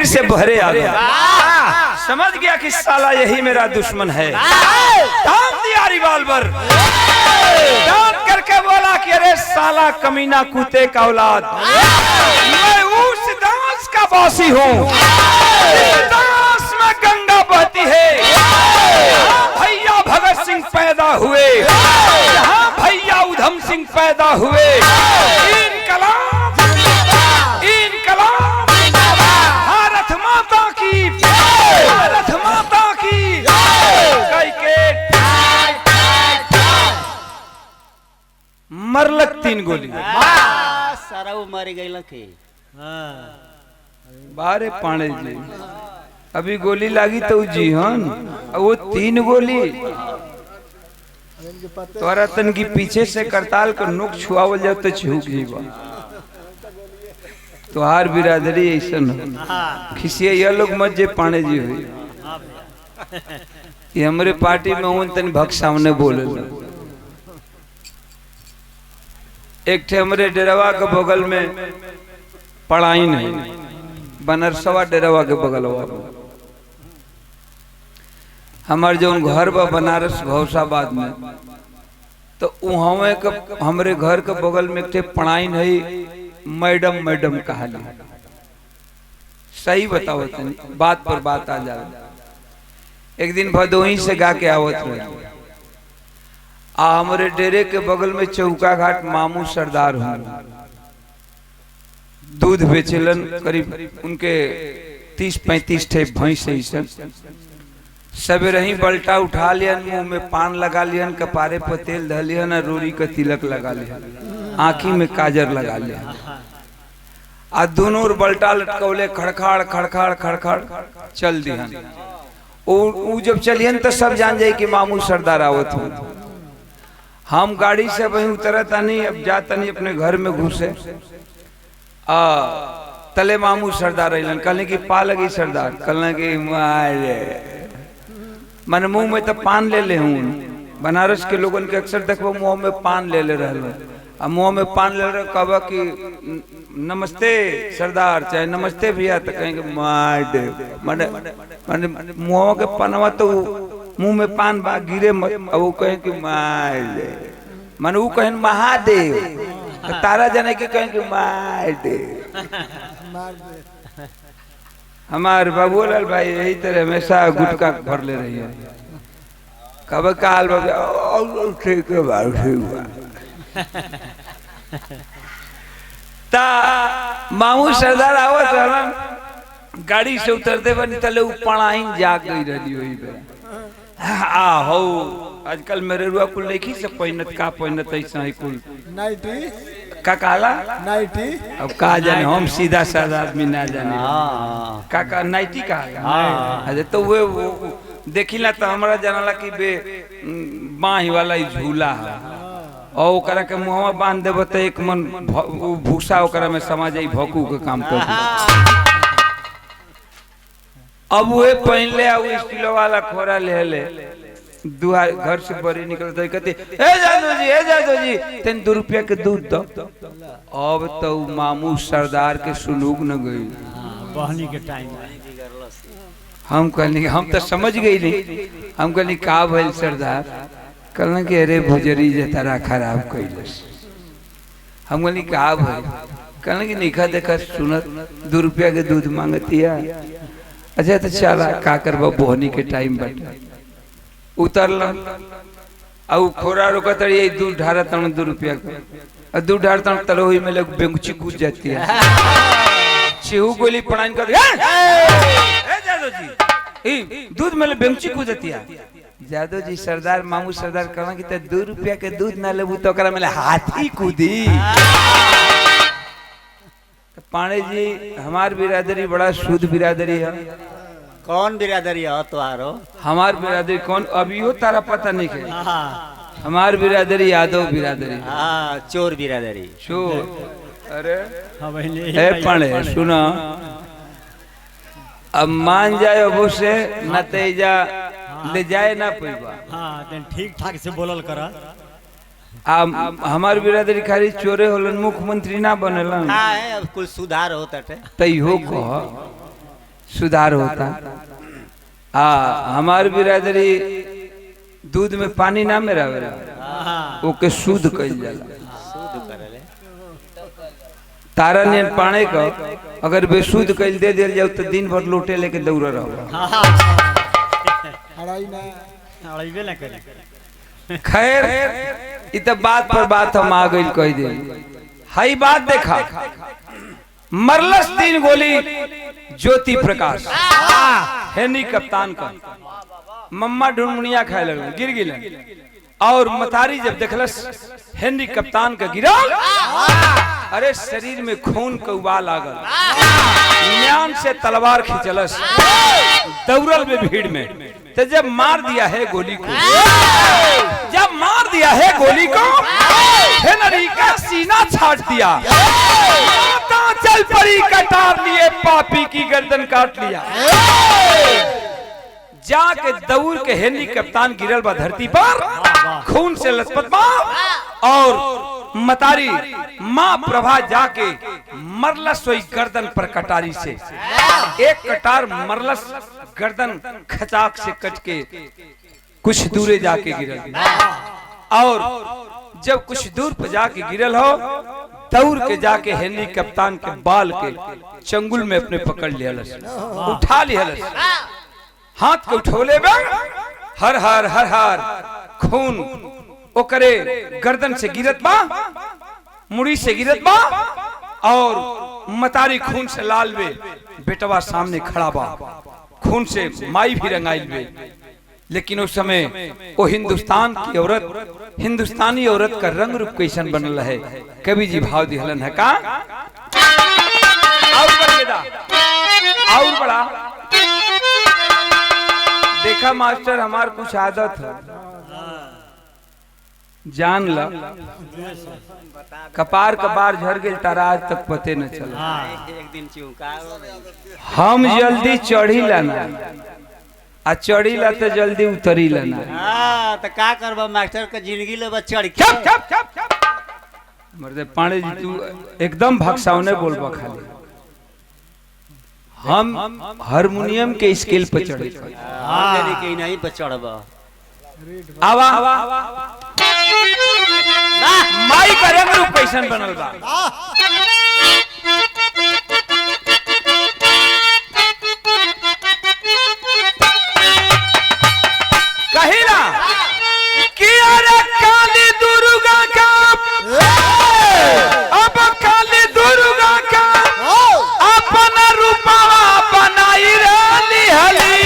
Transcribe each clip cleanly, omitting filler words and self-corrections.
से बहरे आ गया, समझ गया कि साला यही मेरा दुश्मन है। तान दिया रिवॉल्वर, तान करके बोला कि अरे साला कमीना कुत्ते का औलाद, मैं उस दास का वासी हूँ, दास में गंगा बहती है, भैया भगत सिंह पैदा हुए, यहाँ भैया उधम सिंह पैदा हुए। इनकलाब, इनकलाब, भारत माता की, भारत माता की। मरलक 3 गोली, सारा वो मारी गई लखे। बारे पाणे जी अभी गोली लागी तो जी हन, वो 3 गोली तोरा तन की पीछे से करताल को नुक छुआवल जाओ तो छूक जीवा। तोहार बिरादरी ऐसा खिसिया ये लोग मत जे पाणे जी हुई, ये हमारे पार्टी में उन तन भक्त सामने बोले। एक थे हमारे डेरावा के बगल में पढ़ाई नहीं, बनरसवा डेरावा के बगल हमार जो घर बा बनारस भौसाबाद में, तो वहाँ के हमारे घर के बगल में थे पढ़ाई नहीं, मैडम मैडम कहा सही बताओ, बात पर बात आ जाए। एक दिन भदोही से गा के आवत रहे, हमारे डेरे के बगल में चौका घाट मामू सरदार हूँ, दूध बेचलन, करीब उनके 30-35 थे भैंस ऐसा। सवेरे ही बल्टा उठा लियन, मुंह में पान लगा लियन, कपारे पर तेल धलियन, रोरी का तिलक लगा लियन, आँखी में काजर लगा लियन, आ दोनों बल्टा लटकौले, खड़खाड़ खड़खाड़ खड़खाड़ चल दिहन। वो जब चलियन तो सब जान जाए कि मामू सरदार आवत हूँ। हम गाड़ी से वहीं उतरता नहीं, अब जाता नहीं अपने घर में घुसे, तले मामू सरदार अलन, कहने की पा लगी सरदार, कहने की मन मुंह में तो पान ले ले हूँ। बनारस के लोगन के अक्सर देखो मुंह में पान ले ले रहे, अब मुंह में पान ले रहे, कहा कि नमस्ते सरदार, चाहे नमस्ते भैया, तो कहेंगे मार दे, मन मुंह के पनवा तो मुंह में पान बा गिरे मत, अब वो कहें कि मार दे, मन वो कहें महादेव, तो तारा जाने के कहें कि मार दे। हमारे बाबूलाल भाई यही तरह हमेशा गुटका भर ले रही है, कब काल ठीक है ता मामू सरदार आवत रहन, गाड़ी से उतरते बनी तले पढ़ाई जाग गई रही हुई हो। आजकल मेरे रुआ कुल नहीं से पहिनत का पहिनत ऐसा ही कुल नाइटी का काला नाइटी, अब कहा जाने, हम सीधा साधा आदमी ना जाने का नाइटी का। अरे तो वो देखिला तो हमारा जानला कि बे बाही वाला ही झूला है, और ओकरा के मुंहवा बांध देव तो एक मन भूसा ओकरा में समा जाई, भोकू के काम कर। अब वो पहन ले, स्टील वाला खोरा ले ले, दुआर घर से बड़ी निकलते कहते ए जादू जी तेन 2 रुपया के दूध दो। अब तो मामू सरदार के सुनूक न गई, बहनी के टाइम हम कहनी, हम तो समझ गई नहीं, हम कहनी का भइल सरदार, कहना कि अरे भुजरी जतरा खराब कैलस। हम कहनी का भइल, कहना कि निखा देखा सुनत 2 रुपया के दूध मांगतिया। अच्छा तो चला का करबा, बोहनी के टाइम बटे उतरल, और खोरा रोकत रही, दूध ढारा तन 2 रुपया का, दूध ढार तन तलोही में लोग बेंगची कूद जाती है, चिहू गोली पढ़ाई कर दूध में बेंगची कूद जाती है। जादव जी सरदार मामू सरदार कहना कि 2 रुपया के दूध ना लेबू तो मेले हाथी कूदी। पाणे जी हमार बिरादरी बड़ा शुद्ध बिरादरी है। कौन बिरादरी है तुम्हारो? हमार बिरादरी कौन अभी हो तारा पता नहीं है। हमार बिरादरी यादव बिरादरी। हाँ चोर बिरादरी। चोर? अरे पाणे सुना, अब मान जाए वो से न तेजा ले जाए ना पैबा। हाँ ठीक ठाक से बोलल करा। हमार बिरादरी खाली चोरे होलन, मुख्यमंत्री ना बनेलन। हाँ अब कुछ सुधार होता है। तई हो कह सुधार होता। हमार बिरादरी दूध में पानी ना मेरा ओके शुद्ध कइल जाला। तारा ने पानी का अगर बेशुद्ध कइल दे दिल जाओ तो दिन भर लोटे लेके दौड़ रहो। खैर इत बात पर बात हम आ गई कह दे। हाई बात देखा मरलस 3 गोली ज्योति प्रकाश हेनी कप्तान का मम्मा ढूंढमुनिया खाए लगे गिर गिले और मतारी जब देखलस हेनरी कप्तान का गिरा अरे शरीर में खून का उबाल आ गया। म्यान से तलवार खींचलस दौड़ल में भीड़ में तो जब मार दिया है गोली को हेनरी का सीना छाट दिया। चल पड़ी कटार लिए पापी की गर्दन काट लिया। जाके दौड़ के हेनरी कप्तान गिरल बा धरती पर खून से लथपथ बा और मतारी माँ प्रभा जाके मरलस सोई गर्दन पर कटारी से एक कटार मरलस गर्दन खचाक से कट के कुछ दूरे जाके गिरल और जब कुछ दूर पर जाके गिरल हो दौड़ के जाके हेनरी कप्तान के बाल के चंगुल में अपने पकड़ लिया उठा लिया हाथ के उठोले हर हर हर हर खून ओकरे गर्दन से गिरत बा मुड़ी से गिरत बा और मतारी खून से लाल बे बेटवा सामने खड़ा बा खून से माई भी रंगाइल बे। लेकिन उस समय वो हिंदुस्तान की औरत हिंदुस्तानी औरत का रंग रूप कैसन बनल है कवि जी भाव दिहलन है का और बड़ा देखा मास्टर हमार कुछ आदत है जान ला कपार कपार झड़ गई तारा आज तक पते न चला। एक दिन हम जल्दी चढ़ी लाना आ चढ़ी ला तो जल्दी उतरी लाना। तो का करबा मास्टर के जिंदगी ले चढ़ के मर्दे पांडे जी तू एकदम भक्सावने बोलबा खाली हम हारमोनियम के स्केल पर चढ़े के नहीं पर चढ़बा आवा माई का रंग रूप कैसन बनल बा कहिला कि अरे काली दुर्गा का अब काली दुर्गा का अपना रूपा बनाई रहली हली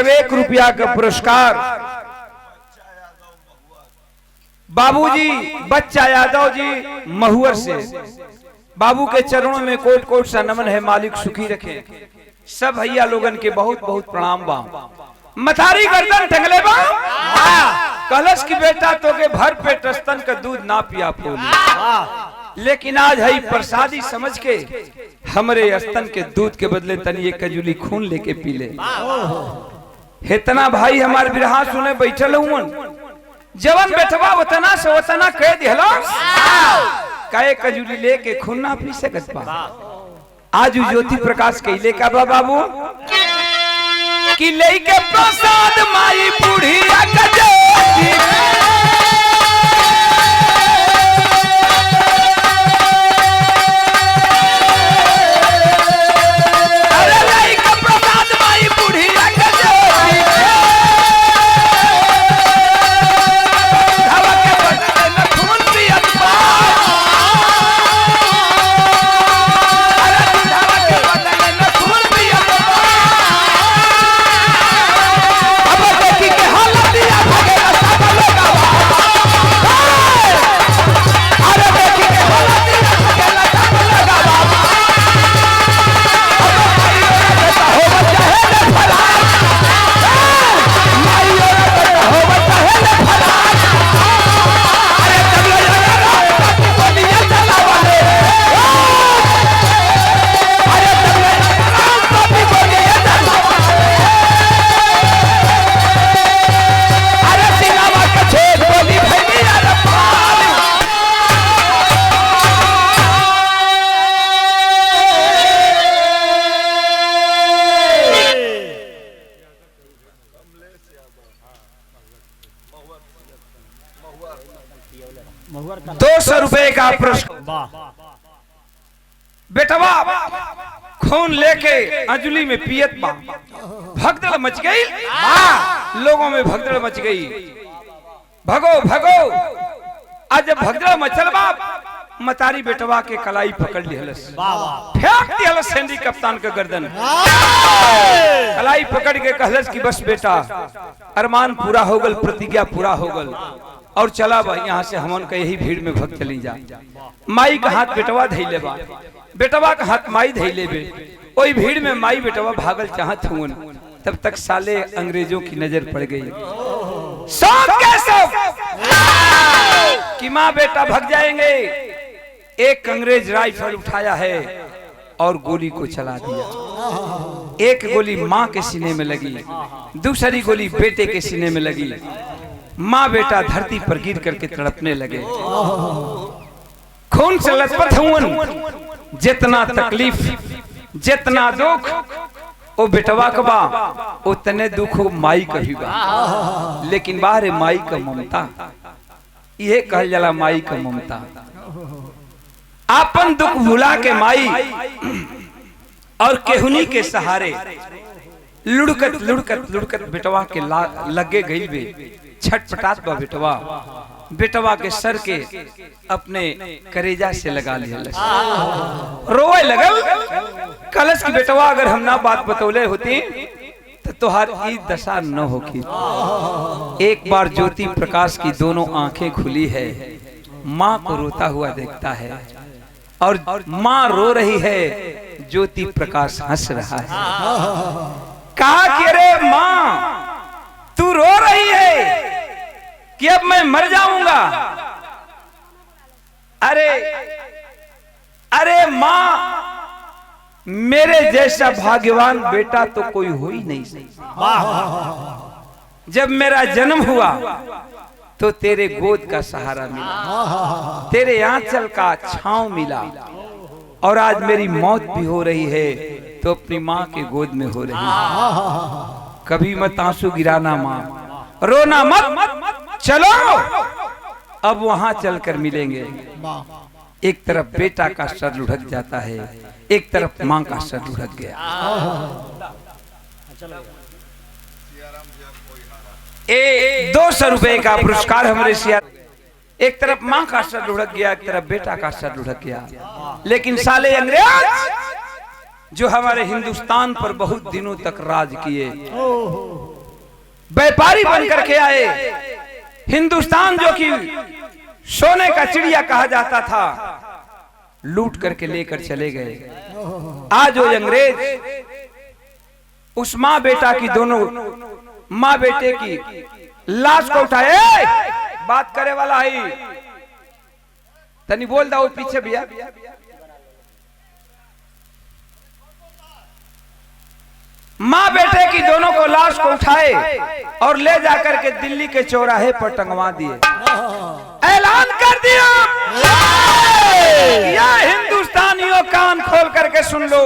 ₹1 का पुरस्कार बाबूजी बच्चा यादव जी महुअर से बाबू के चरणों में कोट कोट सा नमन है मालिक सुखी रखे सब भैया लोगन के बहुत बहुत प्रणाम बा। मथारी गर्दन टंगले बा कलश की बेटा तो के भर पेट स्तन का दूध ना पिया फोली लेकिन आज है प्रसादी समझ के हमरे स्तन के दूध के बदले तनी एक कजूली खून लेके पी ले। इतना भाई हमारे बिरहा सुने बैठल हुन जवन बैठवा वतना से वतना कह दिहलो काहे कजूली लेके खून ना पी सकत बा। आज ज्योति प्रकाश कहले का बाबू कि लेके प्रसाद माई बुढ़िया 200 रुपए का पुरस्कार। बेटवा खून लेके अंजलि में पियत बा, भगदड़ मच गई, लोगों में भगदड़ मच गई। भगो भगो, आज जब भगदड़ मचल बा, मतारी बेटवा के कलाई पकड़ लिहलस, फेंक दिहलस सैंडी कप्तान के गर्दन, कलाई पकड़ के कहलस कि बस बेटा, अरमान पूरा हो गल, प्रतिज्ञा पूरा हो गल, और चला बा यहाँ से हमन का यही भीड़ में भग चली जा। माई का हाथ बेटवा धैले बा, बेटवा का हाथ माई धैले बे, ओई भीड़ में माई बेटवा भागल चाहत हुन, तब तक साले अंग्रेजों की नजर पड़ गई। सब के सब कि माँ बेटा भग जाएंगे। एक अंग्रेज राइफल उठाया है और गोली को चला दिया। एक गोली माँ के सीने में लगी, दूसरी गोली बेटे के सीने में लगी। माँ बेटा धरती पर गिर करके तड़पने लगे, खून से लथपथ हुए। जितना तकलीफ, जितना दुख ओ बेटवा का बा, उतने दुख माई का भी बा। लेकिन बाहर माई का ममता, यह कहल जाला माई का ममता। आपन दुख भुला के माई और केहुनी के सहारे लुढ़कत लुढ़कत लुढ़कत बेटवा के लगे गई बे, छटपटात बा बेटवा, बेटवा के सर के अपने करेजा से लगा लिया, रोए लगल। कलश की बेटवा, अगर हम ना बात बतौले होती तो तुहार ई दशा न होगी। एक बार ज्योति प्रकाश की दोनों आंखें खुली है, माँ को रोता हुआ देखता है, और माँ रो रही है, ज्योति प्रकाश हंस रहा है। कहा कि रे माँ, तू रो रही है कि अब मैं मर जाऊंगा। अरे अरे माँ, मेरे जैसा भाग्यवान बेटा तो कोई हो ही नहीं सकता। जब मेरा जन्म हुआ तो तेरे गोद का सहारा मिला, तेरे आंचल का छांव मिला, और आज मेरी मौत भी हो रही है तो अपनी माँ के गोद में हो रही है। कभी मत आंसू गिराना माँ, रोना मत, चलो अब वहां चलकर मिलेंगे। एक तरफ बेटा का सर लुढ़क जाता है, एक तरफ माँ का सर लुढ़क गया। 200 रुपए का पुरस्कार हमारे सिया। एक तरफ माँ का सर लुढ़क गया, एक तरफ बेटा का सर लुढ़क गया। लेकिन साले अंग्रेज जो हमारे हिंदुस्तान पर बहुत दिनों तक राज किए, व्यापारी बनकर के आए, हिंदुस्तान जो कि सोने का चिड़िया कहा जाता था, लूट करके लेकर चले गए। आज वो अंग्रेज उस माँ बेटा की, दोनों माँ बेटे की लाश को उठाए, बात करे वाला है तनी बोल दो पीछे भैया। माँ बेटे की दोनों को लाश को उठाए और ले जाकर के दिल्ली के चौराहे पर टंगवा दिए। ऐलान कर दिया, या हिंदुस्तानियों कान खोल करके सुन लो,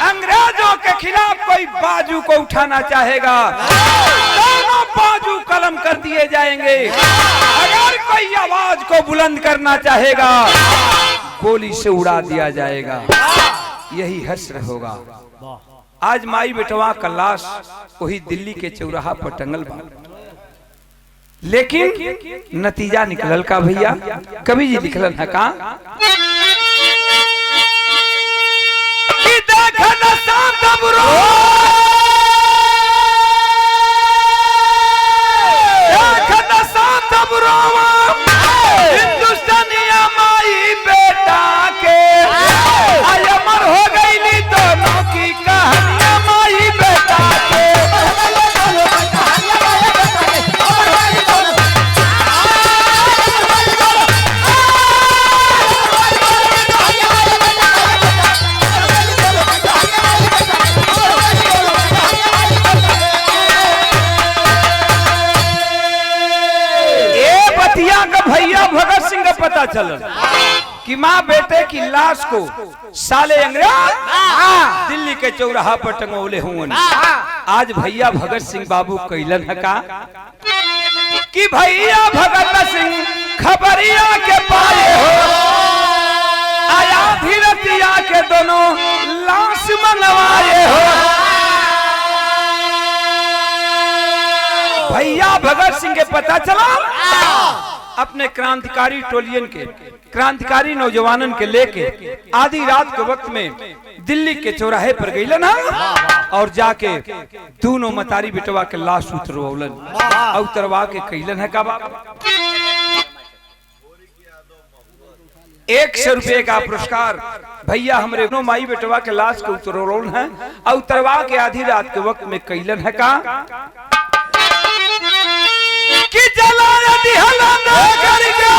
अंग्रेजों के खिलाफ कोई बाजू को उठाना चाहेगा, दोनों बाजू कलम कर दिए जाएंगे। अगर कोई आवाज को बुलंद करना चाहेगा, गोली से उड़ा दिया जाएगा। यही हश्र होगा। आज माई बेटवा का लाश वही दिल्ली के चौराहा पर टंगल बा, लेकिन नतीजा निकलल का भैया। कवि जी लिखलन है का कि देख न सातब रो, देख न सातब रोवा, हिंदुस्तानिया माई बेटा के आज अमर हो गई दोनों की कहानियां माई बेटा के। भैया भगत सिंह का पता चला कि माँ बेटे की लाश को साले अंग्रेज दिल्ली के चौराहा पर टंगोले हुए। आज भैया भगत सिंह बाबू कैलन है का कि भैया भगत सिंह खबरिया के पाए हो, आया धीरतिया के दोनों लाश मंगवाए हो। भैया भगत सिंह के पता चला अपने क्रांतिकारी टोलियन के, क्रांतिकारी नौजवानन के लेके आधी रात के वक्त में दिल्ली के चौराहे पर गईलन और जाके दोनों मतारी बेटवा के लाश उतरवलन और उतरवा के कईलन है का बाबा 100 रुपए का पुरस्कार भैया हमरे दोनों माई बेटवा के लाश के उतरवलन है और उतरवा के आधी रात के वक्त में कईलन है का कि जला दिहला ना करके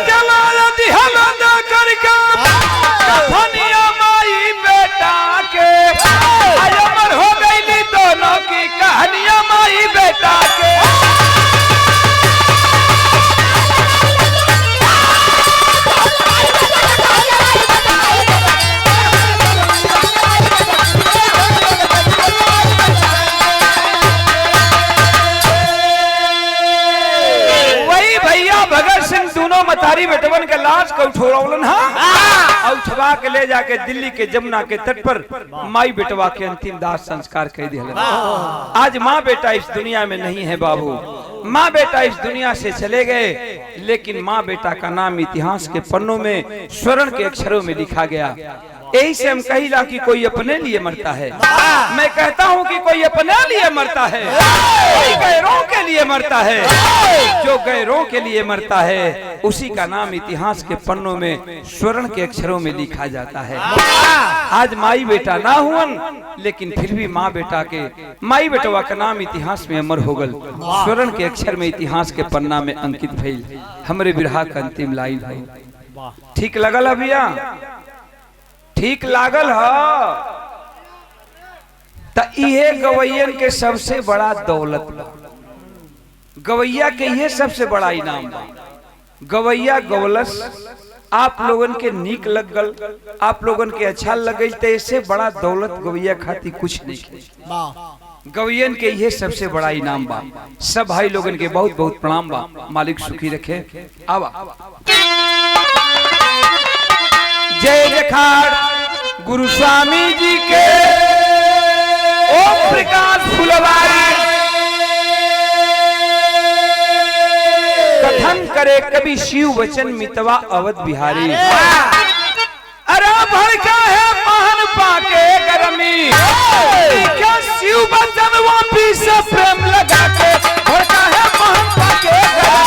जला दिहला ना करके कफनिया माई बेटा के अमर हो गई दोनों की कहानियां माई बेटा के। मतारी बेटवन के लाश को उठौलन और उठवा के ले जाके दिल्ली के जमुना के तट पर माई बेटवा के अंतिम दाह संस्कार कर दिया। आज माँ बेटा इस दुनिया में नहीं है बाबू, माँ बेटा इस दुनिया से चले गए, लेकिन माँ बेटा का नाम इतिहास के पन्नों में स्वर्ण के अक्षरों में लिखा गया। यही से हम कहिला कि कोई अपने लिए मरता है, मैं कहता हूँ कि कोई अपने लिए मरता है, कोई गैरों के लिए मरता है। जो गैरों के लिए मरता है उसी का नाम इतिहास के पन्नों में स्वर्ण के अक्षरों में लिखा जाता है। आज माई बेटा ना हुअन, लेकिन फिर भी माँ बेटा के माई बेटवा का नाम इतिहास में अमर हो गल, स्वर्ण के अक्षर में इतिहास के पन्ना में अंकित भइल। हमरे बिरहा का अंतिम लाइन है। ठीक लगल भैया, ठीक लागल है त इहे गवैयन के सबसे बड़ा दौलत बा, गवैया के ये सबसे बड़ा इनाम बा। गवैया गवलस आप लोगन के नीक लग गल, आप लोगन के अच्छा लगल, तो इससे बड़ा दौलत गवैया खाती कुछ नहीं। गवैयन के ये सबसे बड़ा इनाम बा। सब भाई लोगन के बहुत बहुत प्रणाम बा। मालिक सुखी रखे। आवा जय जखाड़ गुरु स्वामी जी के ओम प्रकाश फुलवारी। कथन करे कवि शिव वचन मितवा अवध बिहारी। अरे भड़का है महन पाके गरमी, क्या शिव वचन वापी से प्रेम लगा के भड़का है महन पाके गरमी।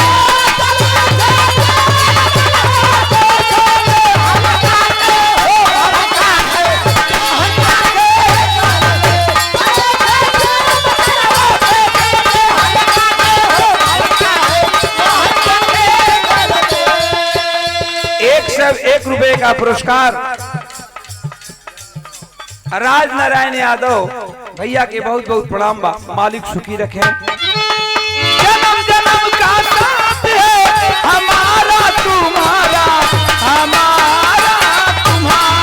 ₹1 का पुरस्कार राज नारायण यादव भैया के बहुत बहुत प्रणाम बा। मालिक सुखी रखे। जन्म जन्म का साथ है हमारा तुम्हारा, हमारा तुम्हारा।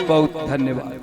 बहुत धन्यवाद।